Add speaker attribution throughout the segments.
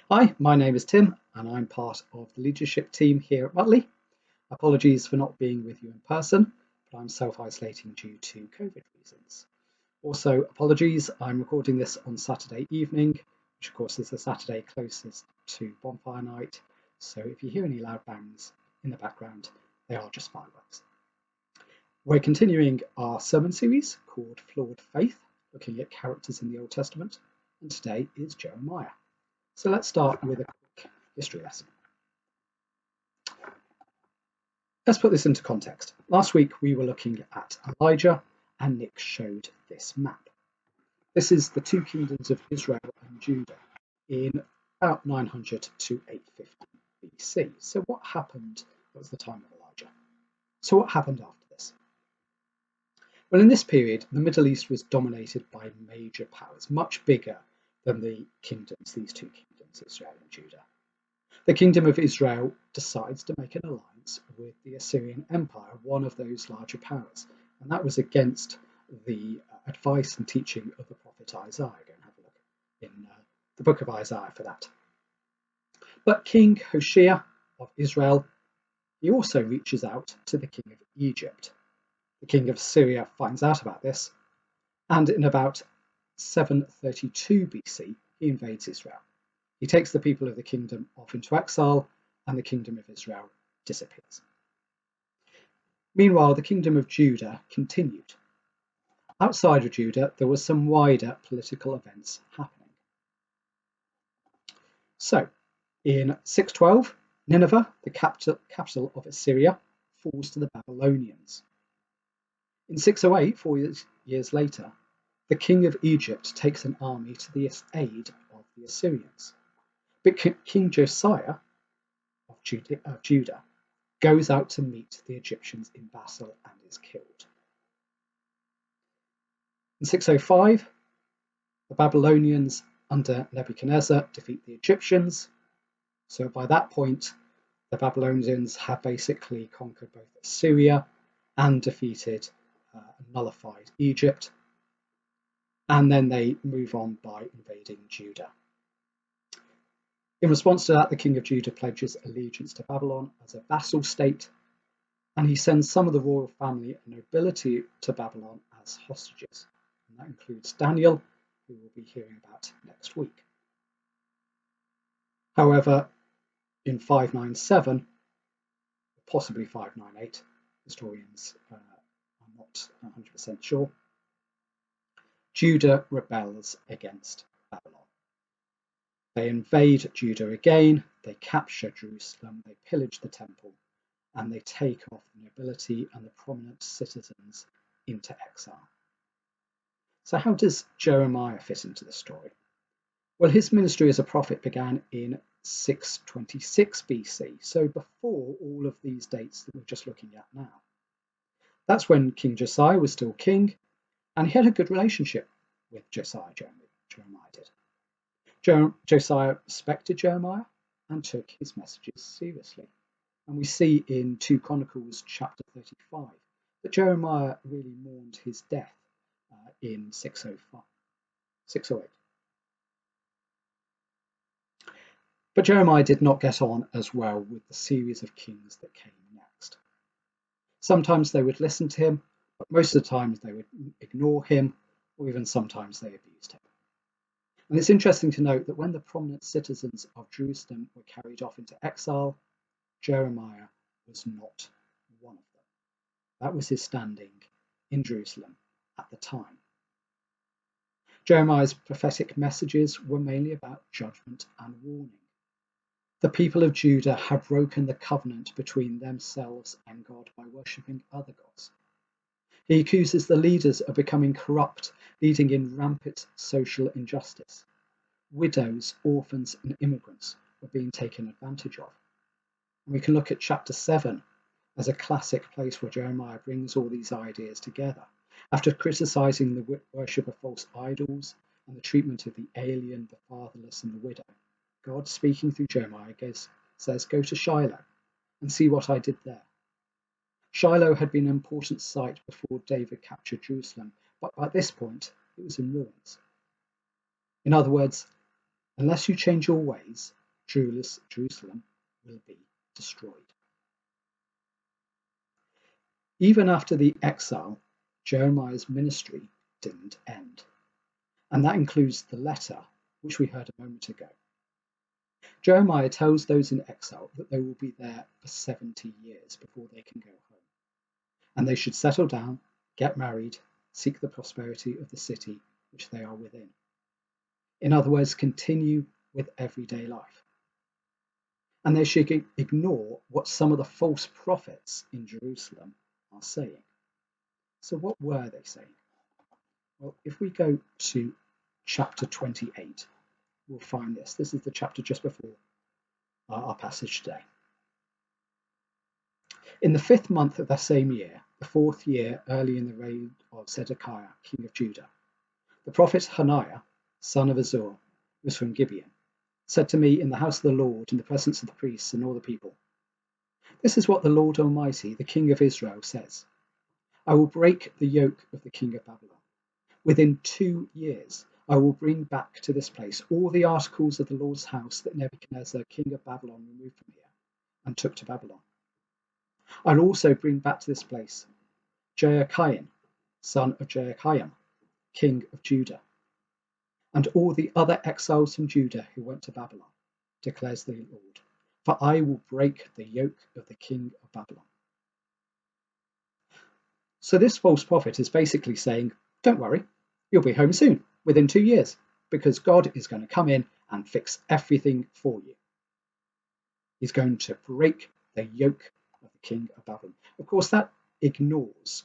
Speaker 1: Hi, my name is Tim, and I'm part of the leadership team here at Mutley. Apologies for not being with you in person, but I'm self-isolating due to COVID reasons. Also, apologies, I'm recording this on Saturday evening, which of course is the Saturday closest to bonfire night, so if you hear any loud bangs in the background, they are just fireworks. We're continuing our sermon series called Flawed Faith, looking at characters in the Old Testament, and today is Jeremiah. So let's start with a quick history lesson. Let's put this into context. Last week we were looking at Elijah, and Nick showed this map. This is the two kingdoms of Israel and Judah in about 900 to 850 BC. So what happened? That was the time of Elijah. So what happened after this? Well, in this period, the Middle East was dominated by major powers, much bigger than the kingdoms, these two kingdoms, Israel and Judah. The kingdom of Israel decides to make an alliance with the Assyrian Empire, one of those larger powers, and that was against the advice and teaching of the prophet Isaiah. Go and have a look in the book of Isaiah for that. But King Josiah of Israel, he also reaches out to the king of Egypt. The king of Syria finds out about this, and in about 732 BC, he invades Israel. He takes the people of the kingdom off into exile, and the kingdom of Israel disappears. Meanwhile, the kingdom of Judah continued. Outside of Judah, there were some wider political events happening. So, in 612, Nineveh, the capital of Assyria, falls to the Babylonians. In 608, 4 years later, the king of Egypt takes an army to the aid of the Assyrians. But King Josiah of Judah goes out to meet the Egyptians in battle and is killed. In 605, the Babylonians under Nebuchadnezzar defeat the Egyptians. So by that point, the Babylonians have basically conquered both Assyria and defeated and nullified Egypt. And then they move on by invading Judah. In response to that, the king of Judah pledges allegiance to Babylon as a vassal state, and he sends some of the royal family and nobility to Babylon as hostages. And that includes Daniel, who we'll be hearing about next week. However, in 597, possibly 598, historians are not 100% sure, Judah rebels against Babylon. They invade Judah again, they capture Jerusalem, they pillage the temple, and they take off the nobility and the prominent citizens into exile. So how does Jeremiah fit into this story? Well, his ministry as a prophet began in 626 BC, so before all of these dates that we're just looking at now. That's when King Josiah was still king, and he had a good relationship with Josiah, Jeremiah did. Josiah respected Jeremiah and took his messages seriously. And we see in 2 Chronicles chapter 35 that Jeremiah really mourned his death in 608. But Jeremiah did not get on as well with the series of kings that came next. Sometimes they would listen to him, but most of the times they would ignore him, or even sometimes they abused him. And it's interesting to note that when the prominent citizens of Jerusalem were carried off into exile, Jeremiah was not one of them. That was his standing in Jerusalem at the time. Jeremiah's prophetic messages were mainly about judgment and warning. The people of Judah had broken the covenant between themselves and God by worshipping other gods. He accuses the leaders of becoming corrupt, leading in rampant social injustice. Widows, orphans, and immigrants were being taken advantage of. And we can look at chapter 7 as a classic place where Jeremiah brings all these ideas together. After criticizing the worship of false idols and the treatment of the alien, the fatherless, and the widow, God, speaking through Jeremiah, says, "Go to Shiloh and see what I did there." Shiloh had been an important site before David captured Jerusalem, but by this point it was in ruins. In other words, unless you change your ways, Jerusalem will be destroyed. Even after the exile, Jeremiah's ministry didn't end, and that includes the letter which we heard a moment ago. Jeremiah tells those in exile that they will be there for 70 years before they can go home, and they should settle down, get married, seek the prosperity of the city which they are within. In other words, continue with everyday life. And they should ignore what some of the false prophets in Jerusalem are saying. So what were they saying? Well, if we go to chapter 28, we'll find this. This is the chapter just before our passage today. In the 5th month of that same year, the 4th year early in the reign of Zedekiah, king of Judah, the prophet Hananiah, son of Azur, who was from Gibeon, said to me in the house of the Lord, in the presence of the priests and all the people, "This is what the Lord Almighty, the King of Israel, says. I will break the yoke of the king of Babylon. Within 2 years, I will bring back to this place all the articles of the Lord's house that Nebuchadnezzar, king of Babylon, removed from here and took to Babylon. I'll also bring back to this place Jehoiakim, son of Jehoiakim, king of Judah, and all the other exiles from Judah who went to Babylon, declares the Lord, for I will break the yoke of the king of Babylon." So this false prophet is basically saying, don't worry, you'll be home soon, within 2 years, because God is going to come in and fix everything for you. He's going to break the yoke of the king of Babylon. Of course, that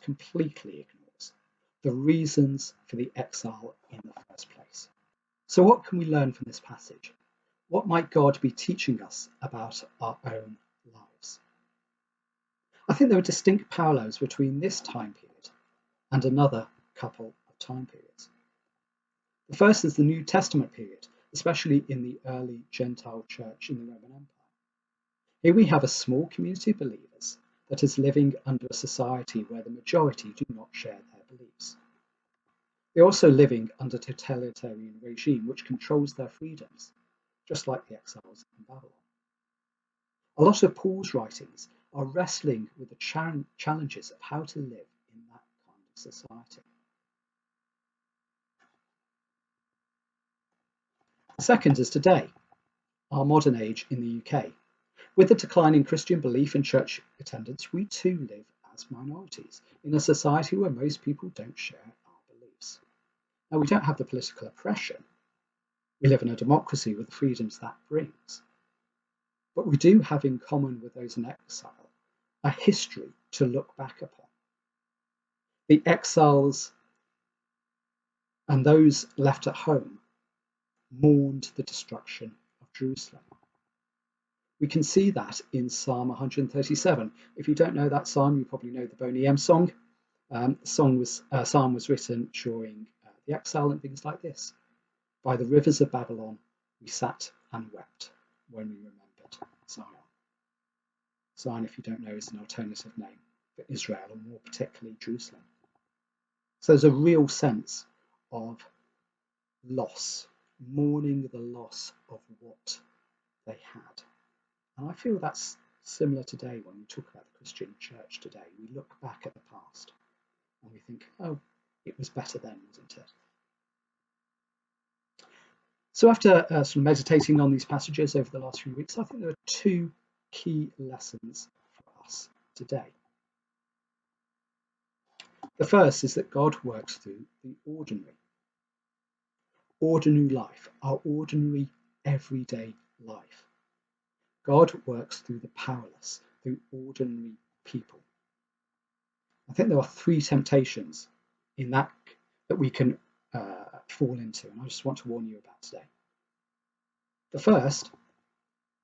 Speaker 1: completely ignores, the reasons for the exile in the first place. So what can we learn from this passage? What might God be teaching us about our own lives? I think there are distinct parallels between this time period and another couple of time periods. The first is the New Testament period, especially in the early Gentile church in the Roman Empire. Here we have a small community of believers that is living under a society where the majority do not share their beliefs. They're also living under a totalitarian regime which controls their freedoms, just like the exiles in Babylon. A lot of Paul's writings are wrestling with the challenges of how to live in that kind of society. The second is today, our modern age in the UK. With the decline in Christian belief and church attendance, we too live as minorities in a society where most people don't share our beliefs. Now, we don't have the political oppression. We live in a democracy with the freedoms that brings. But we do have in common with those in exile a history to look back upon. The exiles and those left at home mourned the destruction of Jerusalem. We can see that in Psalm 137. If you don't know that psalm, you probably know the Boney M song. The psalm was written during the exile and things like this. By the rivers of Babylon, we sat and wept when we remembered Zion. Zion, if you don't know, is an alternative name for Israel, and more particularly Jerusalem. So there's a real sense of loss, mourning the loss of what they had. And I feel that's similar today when we talk about the Christian church today. We look back at the past and we think, oh, it was better then, wasn't it? So after sort of meditating on these passages over the last few weeks, I think there are 2 key lessons for us today. The first is that God works through the ordinary life, our ordinary everyday life. God works through the powerless, through ordinary people. I think there are 3 temptations in that we can fall into, and I just want to warn you about today. The first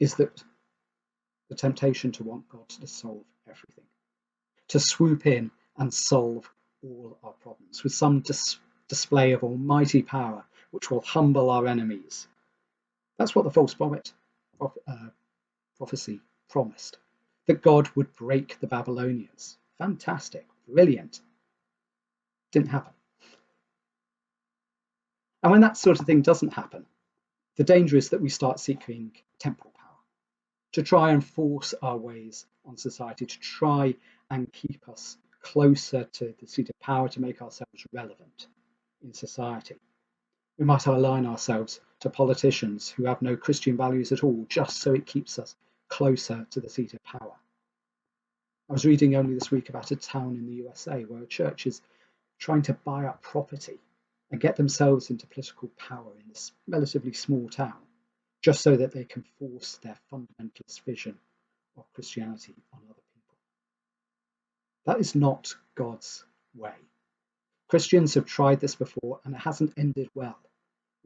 Speaker 1: is that the temptation to want God to solve everything, to swoop in and solve all our problems with some display of almighty power which will humble our enemies. That's what the false prophecy promised, that God would break the Babylonians. Fantastic, brilliant. Didn't happen. And when that sort of thing doesn't happen, The danger is that we start seeking temporal power, to try and force our ways on society, to try and keep us closer to the seat of power, to make ourselves relevant in society. We might align ourselves to politicians who have no Christian values at all, just so it keeps us closer to the seat of power. I was reading only this week about a town in the USA where a church is trying to buy up property and get themselves into political power in this relatively small town, just so that they can force their fundamentalist vision of Christianity on other people. That is not God's way. Christians have tried this before and it hasn't ended well.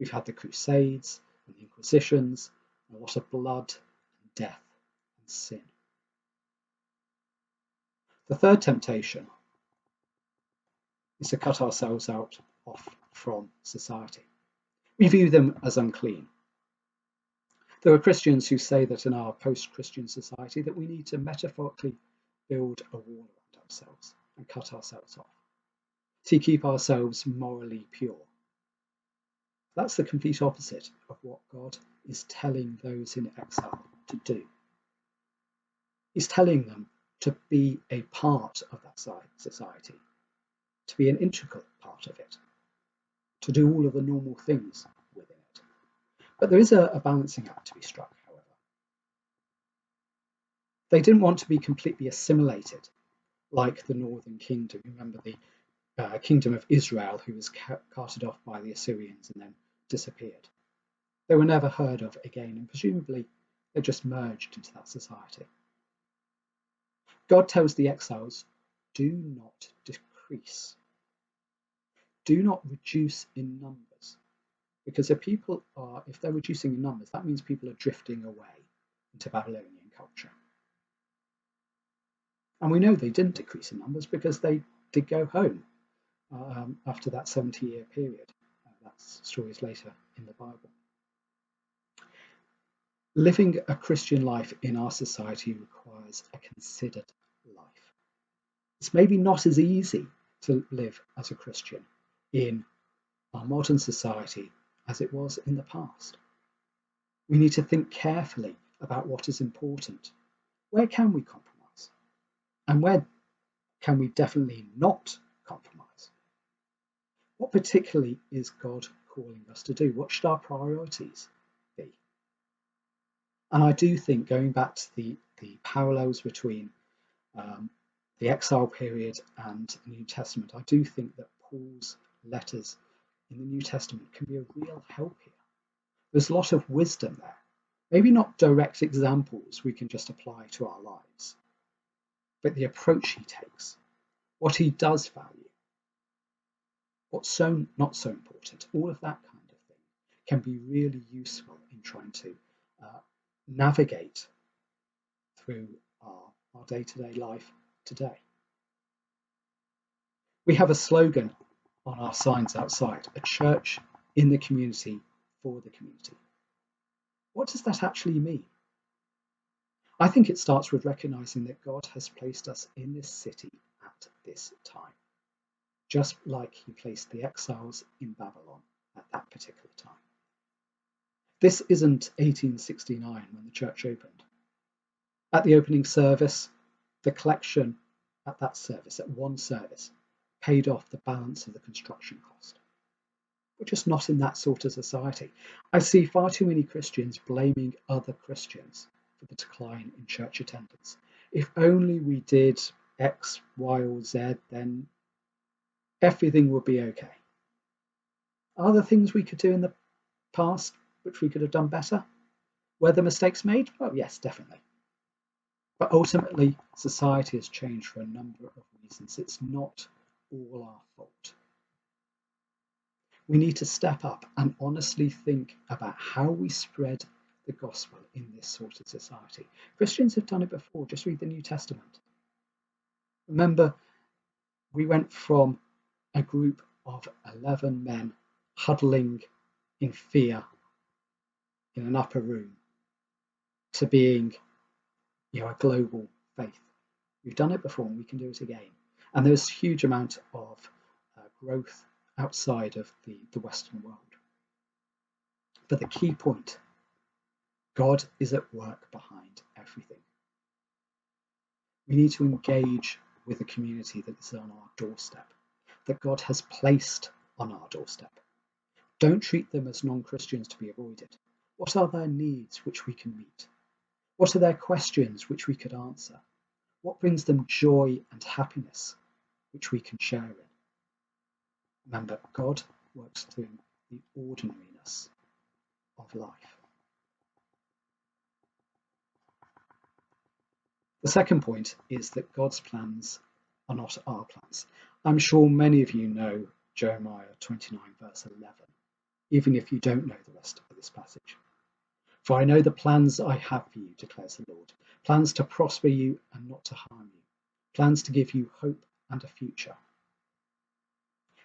Speaker 1: We've had the Crusades and the Inquisitions, and a lot of blood and death and sin. The third temptation is to cut ourselves off from society. We view them as unclean. There are Christians who say that in our post-Christian society that we need to metaphorically build a wall around ourselves and cut ourselves off to keep ourselves morally pure. That's the complete opposite of what God is telling those in exile to do. He's telling them to be a part of that society, to be an integral part of it, to do all of the normal things within it. But there is a balancing act to be struck, however. They didn't want to be completely assimilated like the northern kingdom. Remember the kingdom of Israel, who was carted off by the Assyrians and then disappeared. They were never heard of again, and presumably they just merged into that society. God tells the exiles, do not decrease. Do not reduce in numbers. Because if they're reducing in numbers, that means people are drifting away into Babylonian culture. And we know they didn't decrease in numbers because they did go home after that 70-year period. That's stories later in the Bible. Living a Christian life in our society requires a considered life. It's maybe not as easy to live as a Christian in our modern society as it was in the past. We need to think carefully about what is important. Where can we compromise? And where can we definitely not compromise? What particularly is God calling us to do? What should our priorities be? And I do think, going back to the parallels between the exile period and the New Testament, I do think that Paul's letters in the New Testament can be a real help here. There's a lot of wisdom there. Maybe not direct examples we can just apply to our lives, but the approach he takes, what he does value, what's not so important, all of that kind of thing can be really useful in trying to navigate through our day-to-day life today. We have a slogan on our signs outside, a church in the community for the community. What does that actually mean? I think it starts with recognizing that God has placed us in this city at this time, just like he placed the exiles in Babylon at that particular time. This isn't 1869 when the church opened. At the opening service, the collection at that service, at one service, paid off the balance of the construction cost. We're just not in that sort of society. I see far too many Christians blaming other Christians for the decline in church attendance. If only we did X, Y, or Z, then everything would be okay. Are there things we could do in the past which we could have done better? Were the mistakes made? Well, yes, definitely. But ultimately, society has changed for a number of reasons. It's not all our fault. We need to step up and honestly think about how we spread the gospel in this sort of society. Christians have done it before. Just read the New Testament. Remember, we went from a group of 11 men huddling in fear in an upper room to being a global faith. We've done it before and we can do it again. And there's a huge amount of growth outside of the Western world. But the key point, God is at work behind everything. We need to engage with the community that is on our doorstep, that God has placed on our doorstep. Don't treat them as non-Christians to be avoided. What are their needs which we can meet? What are their questions which we could answer? What brings them joy and happiness which we can share in? Remember, God works through the ordinariness of life. The second point is that God's plans are not our plans. I'm sure many of you know Jeremiah 29 verse 11, even if you don't know the rest of this passage. For I know the plans I have for you, declares the Lord, plans to prosper you and not to harm you, plans to give you hope and a future.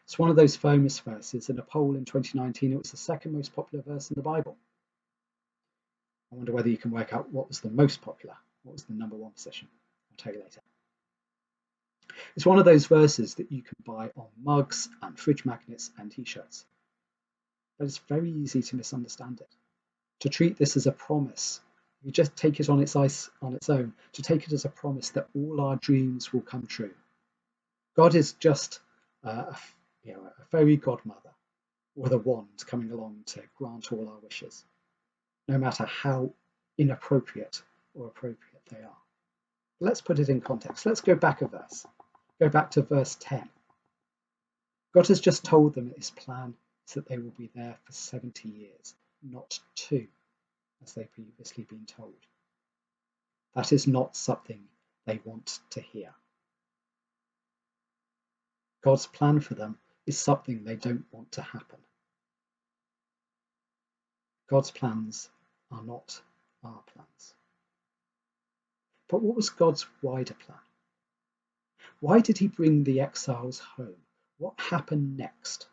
Speaker 1: It's one of those famous verses. In a poll in 2019, it was the second most popular verse in the Bible. I wonder whether you can work out what was the most popular. What was the number one position? I'll tell you later. It's one of those verses that you can buy on mugs and fridge magnets and t-shirts. But it's very easy to misunderstand it. To treat this as a promise, you just take it on its own, to take it as a promise that all our dreams will come true. God is just a fairy godmother with a wand coming along to grant all our wishes, no matter how inappropriate or appropriate they are. Let's put it in context. Let's go back a verse. Go back to verse 10. God has just told them his plan is that they will be there for 70 years, not 2, as they've previously been told. That is not something they want to hear. God's plan for them is something they don't want to happen. God's plans are not our plans. But what was God's wider plan? Why did he bring the exiles home? What happened next?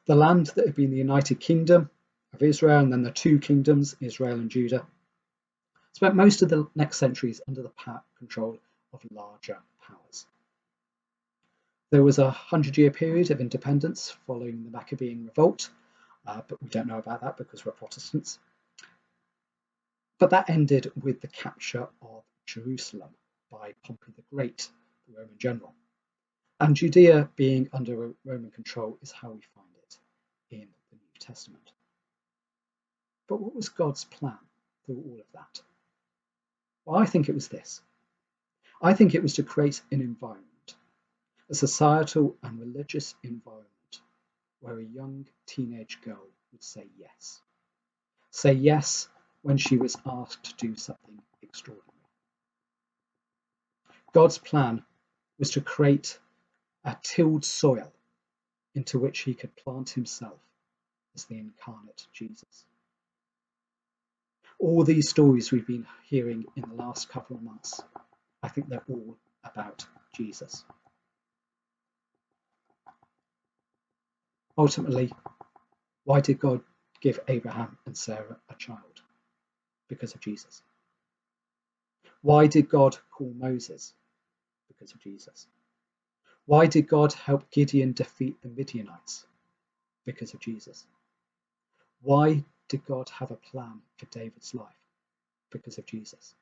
Speaker 1: The land that had been the United Kingdom of Israel and then the two kingdoms, Israel and Judah, spent most of the next centuries under the control of larger powers. There was a 100-year period of independence following the Maccabean revolt, but we don't know about that because we're Protestants. But that ended with the capture of Jerusalem by Pompey the Great, the Roman general. And Judea being under Roman control is how we find it in the New Testament. But what was God's plan through all of that? Well, I think it was this. I think it was to create an environment, a societal and religious environment where a young teenage girl would say yes. Say yes when she was asked to do something extraordinary. God's plan was to create a tilled soil into which he could plant himself as the incarnate Jesus. All these stories we've been hearing in the last couple of months, I think they're all about Jesus. Ultimately, why did God give Abraham and Sarah a child? Because of Jesus. Why did God call Moses? Because of Jesus. Why did God help Gideon defeat the Midianites? Because of Jesus. Why did God have a plan for David's life? Because of Jesus.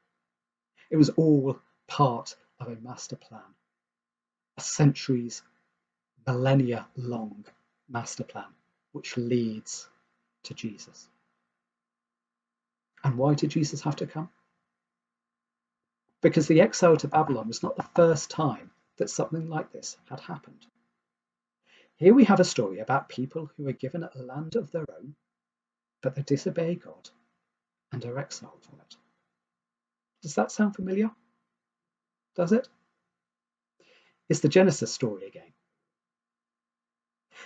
Speaker 1: It was all part of a master plan, a centuries, millennia long master plan, which leads to Jesus. And why did Jesus have to come? Because the exile to Babylon was not the first time that something like this had happened. Here we have a story about people who are given a land of their own, but they disobey God and are exiled from it. Does that sound familiar? Does it? It's the Genesis story again.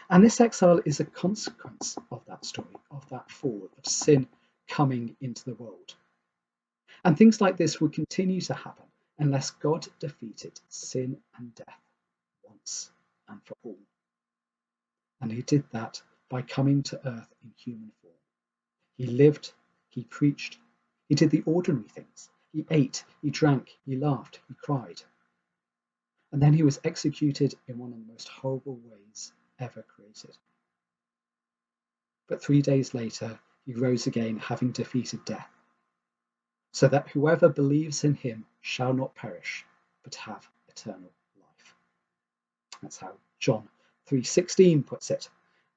Speaker 1: And this exile is a consequence of that story, of that fall, of sin coming into the world. And things like this will continue to happen unless God defeated sin and death once and for all. And he did that by coming to earth in human form. He lived, he preached, he did the ordinary things. He ate, he drank, he laughed, he cried. And then he was executed in one of the most horrible ways ever created. but 3 days later he rose again, having defeated death, so that whoever believes in him shall not perish, but have eternal life. That's how John 3:16 puts it,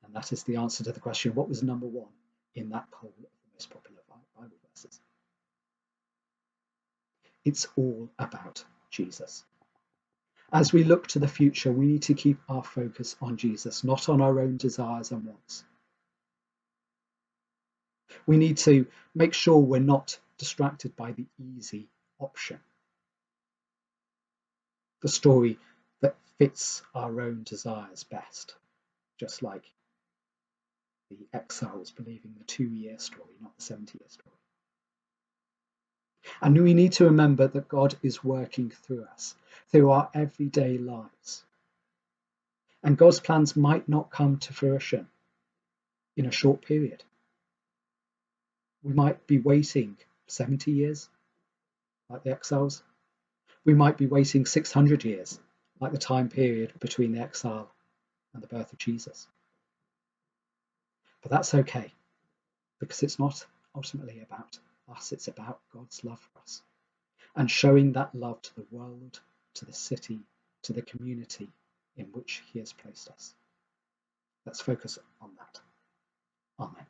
Speaker 1: and that is the answer to the question, what was number one in that poll of the most popular Bible verses? It's all about Jesus. As we look to the future, we need to keep our focus on Jesus, not on our own desires and wants. We need to make sure we're not distracted by the easy option, the story that fits our own desires best, just like the exiles believing the 2-year story, not the 70-year story. And we need to remember that God is working through us, through our everyday lives. And God's plans might not come to fruition in a short period. We might be waiting 70 years, like the exiles. We might be waiting 600 years, like the time period between the exile and the birth of Jesus. But that's okay, because it's not ultimately about us, it's about God's love for us, and showing that love to the world, to the city, to the community in which he has placed us. Let's focus on that. Amen.